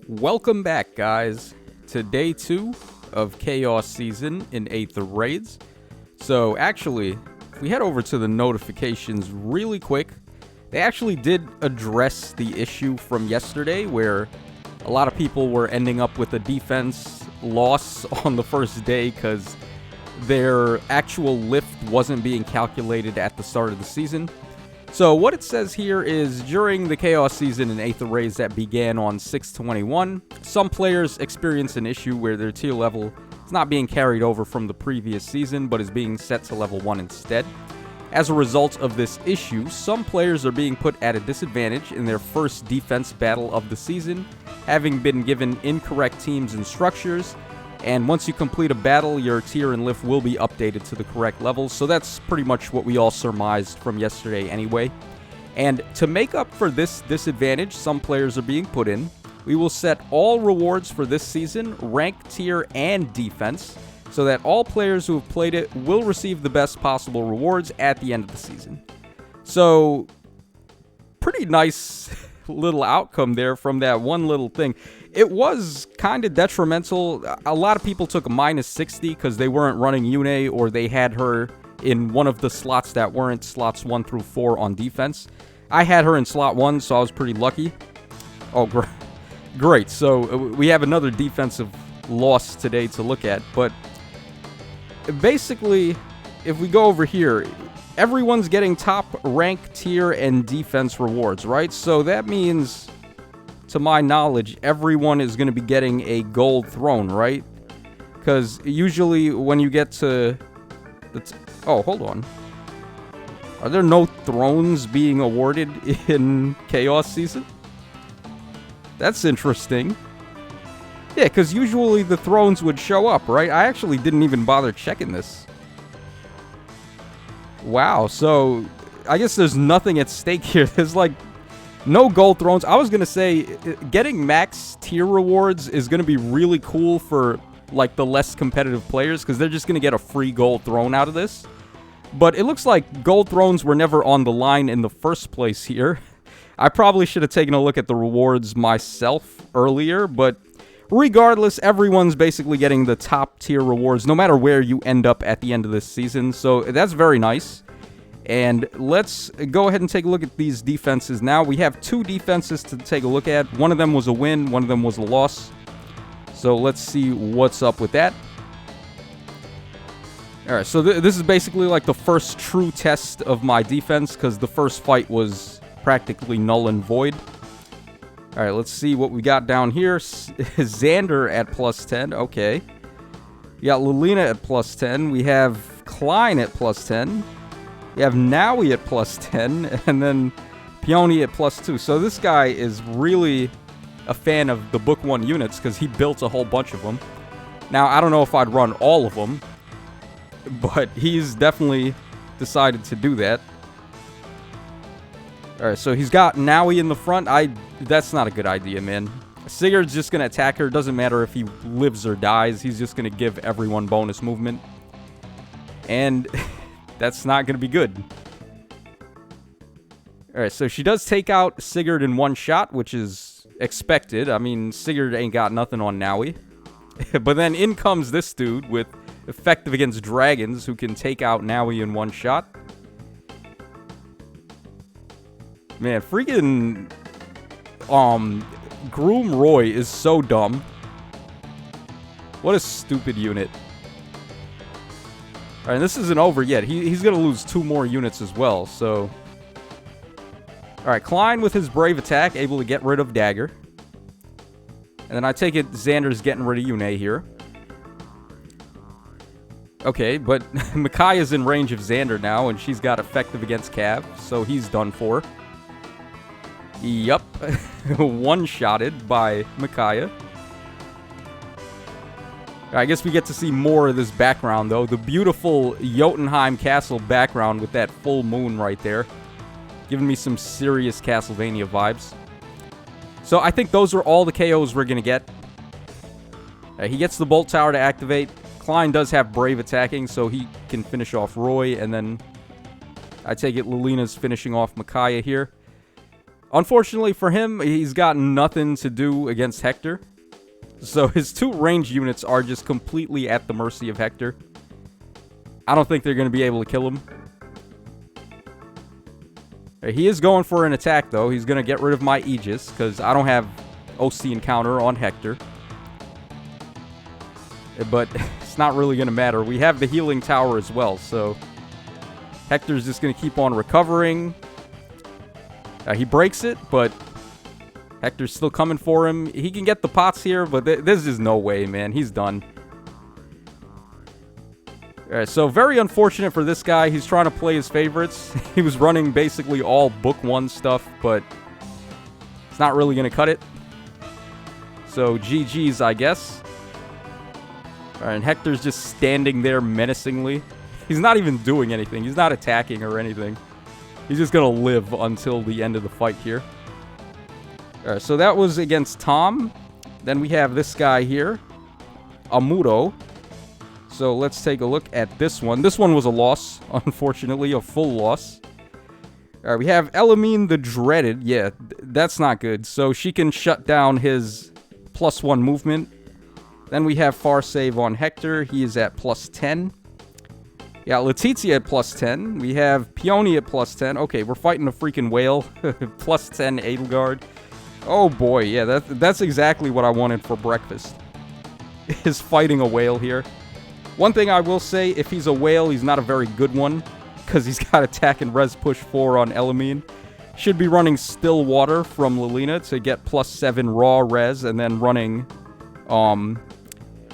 Welcome back, guys, to day 2 of Chaos Season in Aether Raids. So, actually, if we head over to the notifications really quick, they actually did address the issue from yesterday where a lot of people were ending up with a defense loss on the first day because their actual lift wasn't being calculated at the start of the season. So what it says here is, during the Chaos Season in Aether Raids that began on 6/21, some players experience an issue where their tier level is not being carried over from the previous season, but is being set to level 1 instead. As a result of this issue, some players are being put at a disadvantage in their first defense battle of the season, having been given incorrect teams and structures. And once you complete a battle, your tier and lift will be updated to the correct levels. So that's pretty much what we all surmised from yesterday anyway. And to make up for this disadvantage some players are being put in, we will set all rewards for this season, rank, tier, and defense, so that all players who have played it will receive the best possible rewards at the end of the season. So, pretty nice little outcome there from that one little thing. It was kind of detrimental. A lot of people took a -60 because they weren't running Yune, or they had her in one of the slots that weren't slots 1 through 4 on defense. I had her in slot 1, so I was pretty lucky. Oh, great. So we have another defensive loss today to look at. But basically, if we go over here, everyone's getting top rank, tier, and defense rewards, right? So that means, to my knowledge, everyone is going to be getting a gold throne, right? Because usually when you get to oh, hold on. Are there no thrones being awarded in Chaos Season? That's interesting. Yeah, because usually the thrones would show up, right? I actually didn't even bother checking this. Wow, so I guess there's nothing at stake here. There's like no gold thrones. I was going to say getting max tier rewards is going to be really cool for like the less competitive players because they're just going to get a free gold throne out of this. But it looks like gold thrones were never on the line in the first place here. I probably should have taken a look at the rewards myself earlier, but regardless, everyone's basically getting the top tier rewards, no matter where you end up at the end of this season. So that's very nice. And let's go ahead and take a look at these defenses now. We have 2 defenses to take a look at. One of them was a win, one of them was a loss. So let's see what's up with that. Alright, so this is basically like the first true test of my defense, because the first fight was practically null and void. Alright, let's see what we got down here. Xander at +10. Okay. We got Lilina at +10. We have Klein at +10. We have Naui at +10. And then Peony at +2. So this guy is really a fan of the Book 1 units because he built a whole bunch of them. Now, I don't know if I'd run all of them, but he's definitely decided to do that. Alright, so he's got Naui in the front. That's not a good idea, man. Sigurd's just going to attack her. Doesn't matter if he lives or dies. He's just going to give everyone bonus movement. And that's not going to be good. Alright, so she does take out Sigurd in one shot, which is expected. I mean, Sigurd ain't got nothing on Naui. But then in comes this dude with effective against dragons who can take out Naui in one shot. Man, freaking Groom Roy is so dumb. What a stupid unit. Alright, this isn't over yet. He's going to lose 2 more units as well, so... Alright, Klein with his brave attack, able to get rid of Dagger. And then I take it Xander's getting rid of Yune here. Okay, but Micaiah's in range of Xander now, and she's got effective against Cav, so he's done for. Yup. One-shotted by Micaiah. I guess we get to see more of this background, though. The beautiful Jotunheim Castle background with that full moon right there. Giving me some serious Castlevania vibes. So I think those are all the KOs we're going to get. He gets the Bolt Tower to activate. Klein does have Brave attacking, so he can finish off Roy. And then I take it Lilina's finishing off Micaiah here. Unfortunately for him, he's got nothing to do against Hector. So his 2 ranged units are just completely at the mercy of Hector. I don't think they're going to be able to kill him. He is going for an attack, though. He's going to get rid of my Aegis, because I don't have OC Encounter on Hector. But it's not really going to matter. We have the healing tower as well, so Hector's just going to keep on recovering. He breaks it, but Hector's still coming for him. He can get the pots here, but there's just no way, man. He's done. Alright, so very unfortunate for this guy. He's trying to play his favorites. He was running basically all Book 1 stuff, but it's not really going to cut it. So GG's, I guess. Alright, and Hector's just standing there menacingly. He's not even doing anything. He's not attacking or anything. He's just going to live until the end of the fight here. Alright, so that was against Tom. Then we have this guy here, Amuro. So let's take a look at this one. This one was a loss, unfortunately, a full loss. Alright, we have Elamine the Dreaded. Yeah, that's not good. So she can shut down his +1 movement. Then we have Far Save on Hector. He is at +10. Yeah, Letizia at +10. We have Peony at +10. Okay, we're fighting a freaking whale. +10 Edelgard. Oh boy, yeah, that's exactly what I wanted for breakfast. Is fighting a whale here. One thing I will say, if he's a whale, he's not a very good one, because he's got attack and res push 4 on Elamine. Should be running Still Water from Lilina to get +7 raw res, and then running,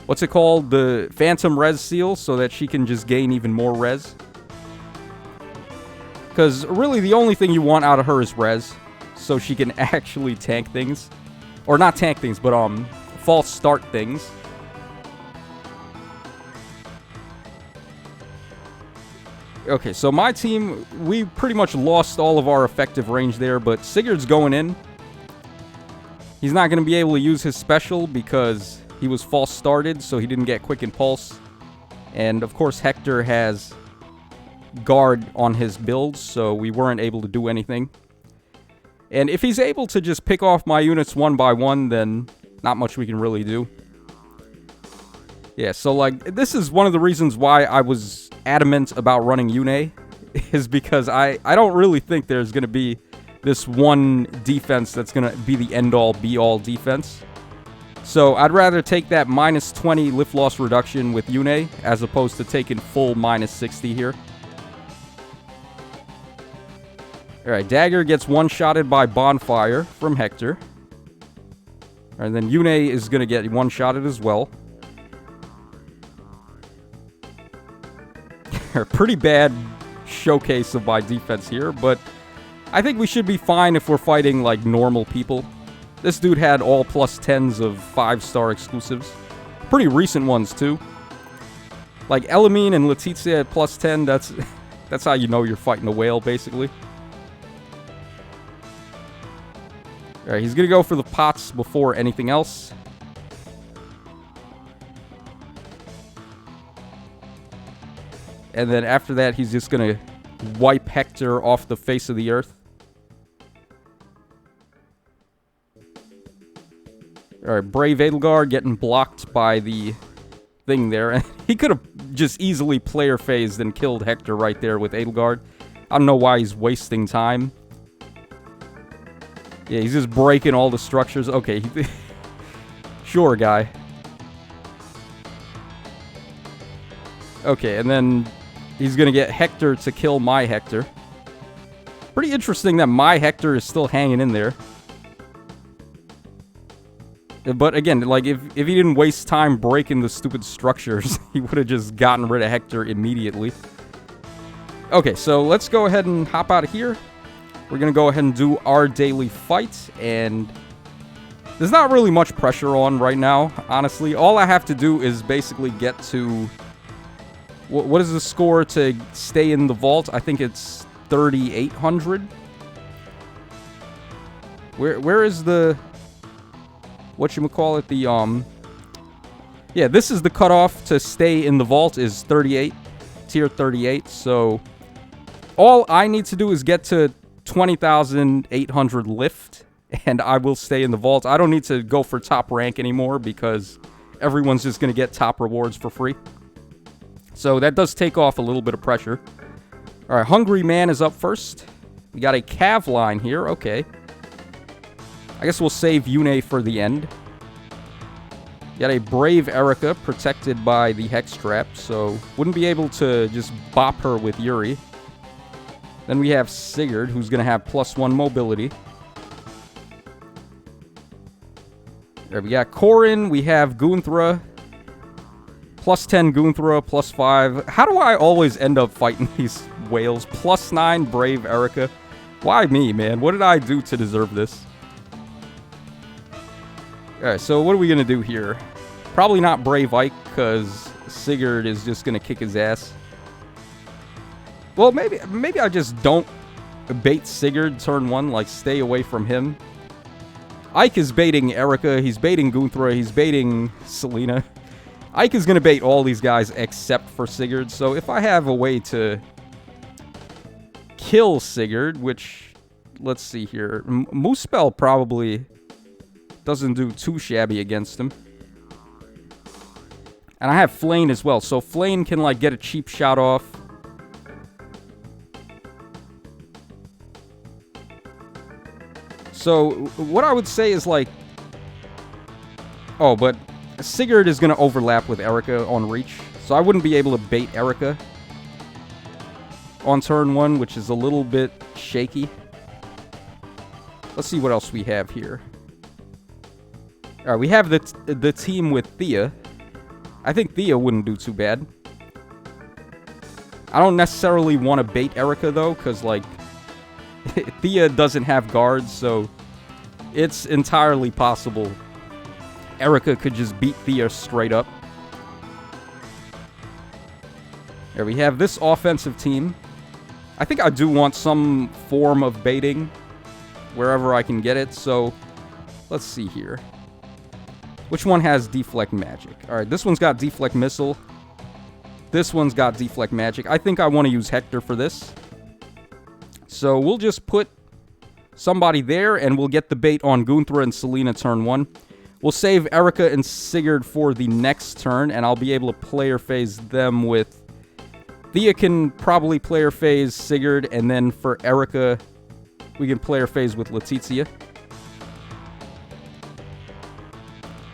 what's it called? The Phantom Res Seal, so that she can just gain even more res. Because really the only thing you want out of her is res, so she can actually tank things. Or not tank things, but false start things. Okay, so my team, we pretty much lost all of our effective range there, but Sigurd's going in. He's not going to be able to use his special because he was false started, so he didn't get Quick Impulse. And of course Hector has guard on his build, so we weren't able to do anything. And if he's able to just pick off my units one by one, then not much we can really do. Yeah, so like, this is one of the reasons why I was adamant about running Yune, is because I don't really think there's going to be this one defense that's going to be the end-all, be-all defense. So I'd rather take that -20 lift loss reduction with Yune, as opposed to taking full -60 here. Alright, Dagger gets one-shotted by Bonfire from Hector. And then Yune is going to get one-shotted as well. Pretty bad showcase of my defense here, but I think we should be fine if we're fighting like normal people. This dude had all +10s of 5-star exclusives. Pretty recent ones too. Like Elamine and Letizia at +10, that's how you know you're fighting a whale, basically. Alright, he's gonna go for the pots before anything else. And then after that, he's just gonna wipe Hector off the face of the earth. Alright, Brave Edelgard getting blocked by the thing there. He could have just easily player phased and killed Hector right there with Edelgard. I don't know why he's wasting time. Yeah, he's just breaking all the structures. Okay, sure, guy. Okay, and then he's gonna get Hector to kill my Hector. Pretty interesting that my Hector is still hanging in there. But again, like, if he didn't waste time breaking the stupid structures, he would have just gotten rid of Hector immediately. Okay, so let's go ahead and hop out of here. We're gonna go ahead and do our daily fight, and there's not really much pressure on right now, honestly. All I have to do is basically get to... What is the score to stay in the vault? I think it's 3,800. Where is the... whatchamacallit? The, yeah, this is the cutoff to stay in the vault is 38. Tier 38, so... all I need to do is get to 20,800 lift, and I will stay in the vault. I don't need to go for top rank anymore because everyone's just going to get top rewards for free. So that does take off a little bit of pressure. All right, Hungry Man is up first. We got a Cav line here. Okay. I guess we'll save Yune for the end. Got a Brave Erica protected by the Hex Trap, so wouldn't be able to just bop her with Yuri. Then we have Sigurd, who's going to have +1 mobility. There we got Corrin. We have Gunthra. +10 Gunthra, +5. How do I always end up fighting these whales? +9 Brave Erica. Why me, man? What did I do to deserve this? Alright, so what are we going to do here? Probably not Brave Ike, because Sigurd is just going to kick his ass. Well, maybe I just don't bait Sigurd turn 1, like stay away from him. Ike is baiting Erica, he's baiting Gunthra, he's baiting Selena. Ike is going to bait all these guys except for Sigurd, so if I have a way to kill Sigurd, which, let's see here, Moosepell probably doesn't do too shabby against him. And I have Flane as well, so Flane can, like, get a cheap shot off. So, what I would say is, like... Oh, but Sigurd is going to overlap with Erica on Reach, so I wouldn't be able to bait Erica on turn 1, which is a little bit shaky. Let's see what else we have here. Alright, we have the team with Thea. I think Thea wouldn't do too bad. I don't necessarily want to bait Erica, though, because, like, Thea doesn't have guards, so it's entirely possible Erica could just beat Thea straight up. There we have this offensive team. I think I do want some form of baiting wherever I can get it, so let's see here. Which one has Deflect Magic? Alright, this one's got Deflect Missile. This one's got Deflect Magic. I think I want to use Hector for this. So we'll just put somebody there, and we'll get the bait on Gunthra and Selena turn 1. We'll save Erica and Sigurd for the next turn, and I'll be able to player phase them with... Thea can probably player phase Sigurd, and then for Erica, we can player phase with Letizia.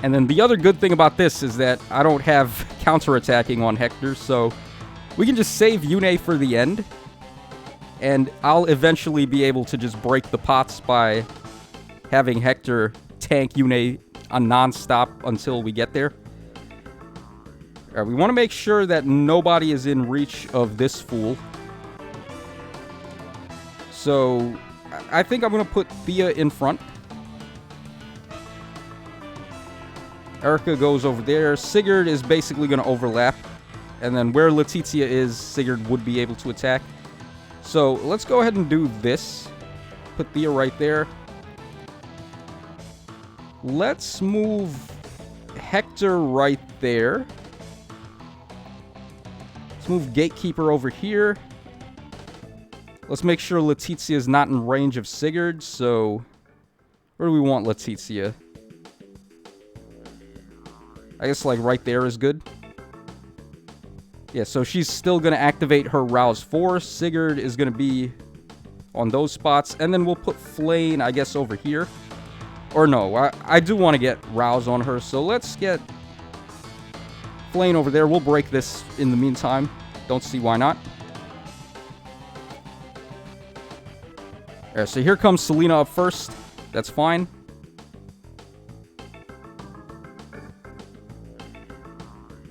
And then the other good thing about this is that I don't have counterattacking on Hector, so we can just save Yune for the end. And I'll eventually be able to just break the pots by having Hector tank Yune non-stop until we get there. Alright, we want to make sure that nobody is in reach of this fool. So, I think I'm going to put Thea in front. Erica goes over there. Sigurd is basically going to overlap. And then where Letizia is, Sigurd would be able to attack. So, let's go ahead and do this. Put Thea right there. Let's move Hector right there. Let's move Gatekeeper over here. Let's make sure Letizia is not in range of Sigurd. So, where do we want Letizia? I guess, like, right there is good. Yeah, so she's still going to activate her Rouse 4. Sigurd is going to be on those spots. And then we'll put Flane, I guess, over here. Or no, I do want to get Rouse on her. So let's get Flane over there. We'll break this in the meantime. Don't see why not. Alright, so here comes Selena up first. That's fine.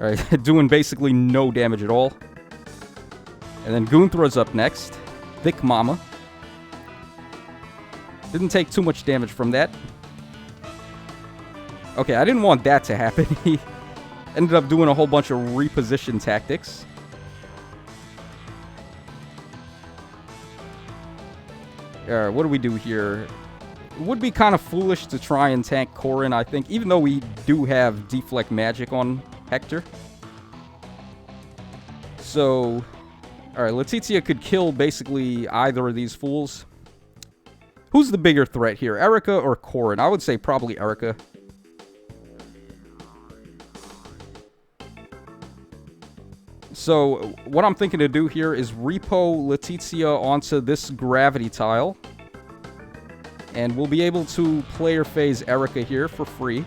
Alright, doing basically no damage at all. And then Gunthra's up next. Thick Mama. Didn't take too much damage from that. Okay, I didn't want that to happen. He ended up doing a whole bunch of reposition tactics. Alright, what do we do here? It would be kind of foolish to try and tank Corrin, I think, even though we do have Deflect Magic on Hector. So, alright, Letizia could kill basically either of these fools. Who's the bigger threat here, Erica or Corrin? I would say probably Erica. So, what I'm thinking to do here is repo Letizia onto this gravity tile. And we'll be able to player phase Erica here for free.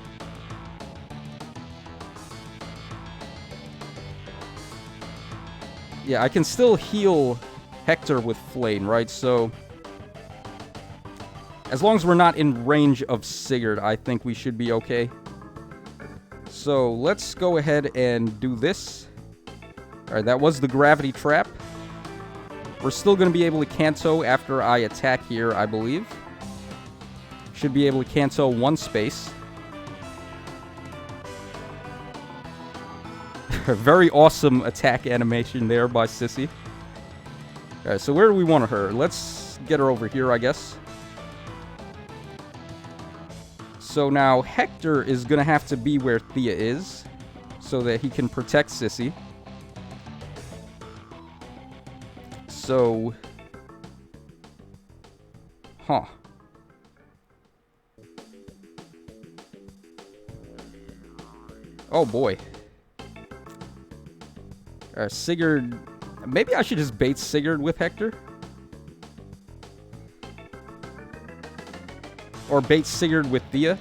Yeah, I can still heal Hector with Flame, right? So, as long as we're not in range of Sigurd, I think we should be okay. So, let's go ahead and do this. Alright, that was the gravity trap. We're still going to be able to Kanto after I attack here, I believe. Should be able to Kanto one space. Very awesome attack animation there by Sissy. Alright, so where do we want her? Let's get her over here, I guess. So now Hector is going to have to be where Thea is, so that he can protect Sissy. So... Huh. Oh boy. Sigurd... Maybe I should just bait Sigurd with Hector? Or bait Sigurd with Thea?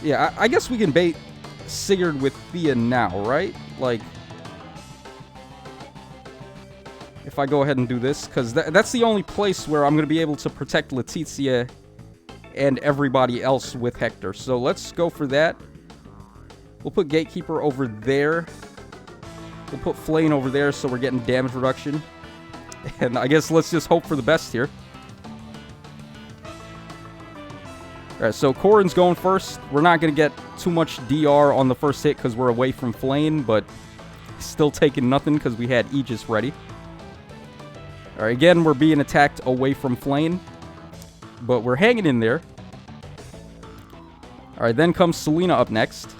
Yeah, I guess we can bait Sigurd with Thea now, right? Like... If I go ahead and do this, because that's the only place where I'm going to be able to protect Letizia and everybody else with Hector. So let's go for that. We'll put Gatekeeper over there. We'll put Flame over there so we're getting damage reduction. And I guess let's just hope for the best here. Alright, so Corrin's going first. We're not going to get too much DR on the first hit because we're away from Flame, but still taking nothing because we had Aegis ready. Alright, again, we're being attacked away from Flame, but we're hanging in there. Alright, then comes Selena up next.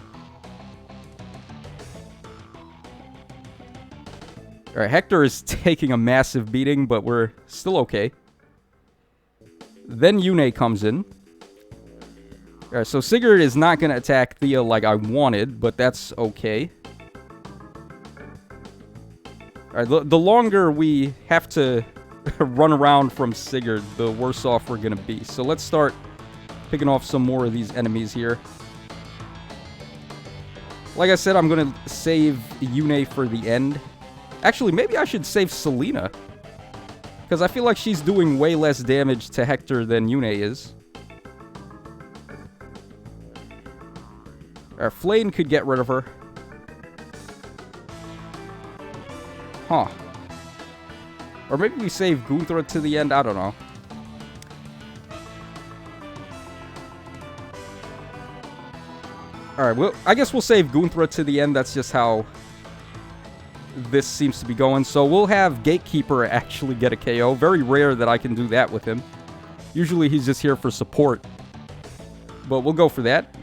Alright, Hector is taking a massive beating, but we're still okay. Then Yune comes in. Alright, so Sigurd is not going to attack Thea like I wanted, but that's okay. Alright, the longer we have to run around from Sigurd, the worse off we're going to be. So let's start picking off some more of these enemies here. Like I said, I'm going to save Yune for the end. Actually, maybe I should save Selena. Because I feel like she's doing way less damage to Hector than Yune is. Alright, Flame could get rid of her. Huh. Or maybe we save Gunthra to the end. I don't know. Alright, well, I guess we'll save Gunthra to the end. That's just how this seems to be going. So we'll have Gatekeeper actually get a KO. Very rare that I can do that with him. Usually he's just here for support. But we'll go for that.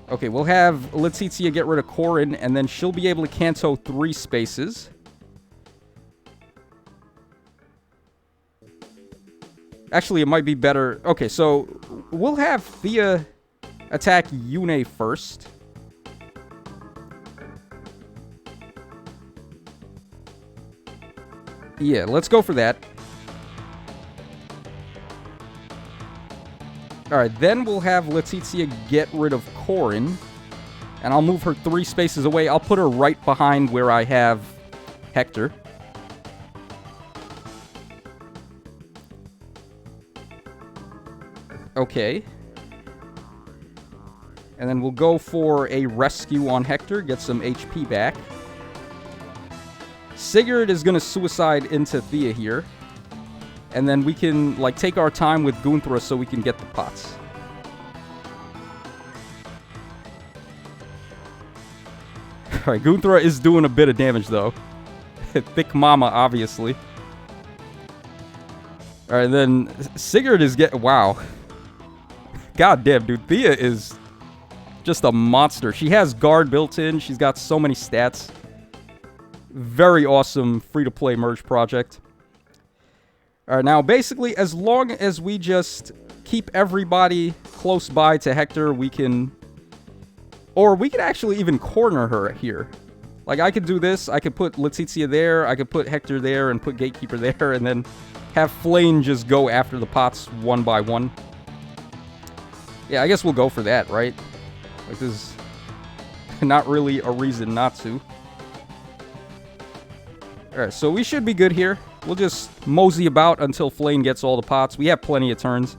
Okay, we'll have Letizia get rid of Corrin, and then she'll be able to Kanto 3 spaces. Actually, it might be better... Okay, so we'll have Thea attack Yune first. Yeah, let's go for that. Alright, then we'll have Letizia get rid of Corrin. And I'll move her 3 spaces away. I'll put her right behind where I have Hector. Okay. And then we'll go for a rescue on Hector. Get some HP back. Sigurd is going to suicide into Thea here. And then we can, like, take our time with Gunthra so we can get the pots. Alright, Gunthra is doing a bit of damage, though. Thick Mama, obviously. Alright, then Sigurd is getting... Wow. God damn, dude. Thea is just a monster. She has guard built in. She's got so many stats. Very awesome free-to-play merge project. Alright, now basically, as long as we just keep everybody close by to Hector, we can... Or we could actually even corner her here. Like, I could do this, I could put Letitia there, I could put Hector there, and put Gatekeeper there, and then have Flame just go after the pots one by one. Yeah, I guess we'll go for that, right? Like, there's not really a reason not to. Alright, so we should be good here. We'll just mosey about until Flame gets all the pots. We have plenty of turns.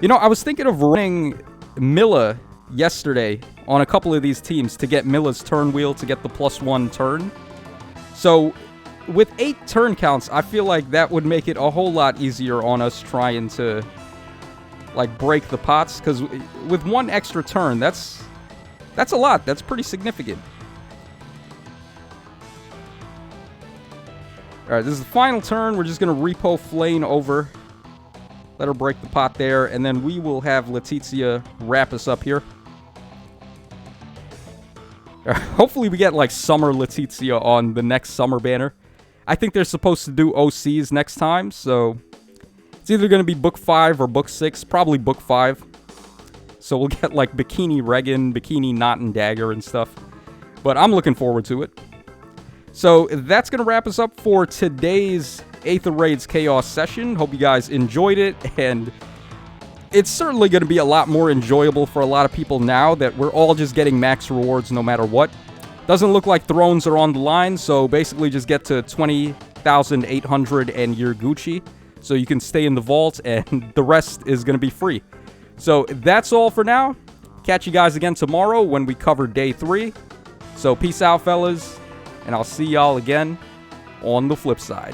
You know, I was thinking of running Milla yesterday on a couple of these teams to get Milla's turn wheel to get the +1 turn. So, with 8 turn counts, I feel like that would make it a whole lot easier on us trying to, like, break the pots. Because with 1 extra turn, that's a lot. That's pretty significant. Alright, this is the final turn. We're just going to repo Flame over. Let her break the pot there. And then we will have Letitia wrap us up here. Hopefully we get, like, Summer Letitia on the next Summer banner. I think they're supposed to do OCs next time, so... It's either going to be Book 5 or Book 6. Probably Book 5. So we'll get, like, Bikini Regan, Bikini Knot and Dagger and stuff. But I'm looking forward to it. So that's going to wrap us up for today's Aether Raids Chaos session. Hope you guys enjoyed it, and it's certainly going to be a lot more enjoyable for a lot of people now that we're all just getting max rewards no matter what. Doesn't look like thrones are on the line, so basically just get to 20,800 and you're Gucci. So you can stay in the vault, and the rest is going to be free. So that's all for now. Catch you guys again tomorrow when we cover Day 3. So peace out, fellas. And I'll see y'all again on the flip side.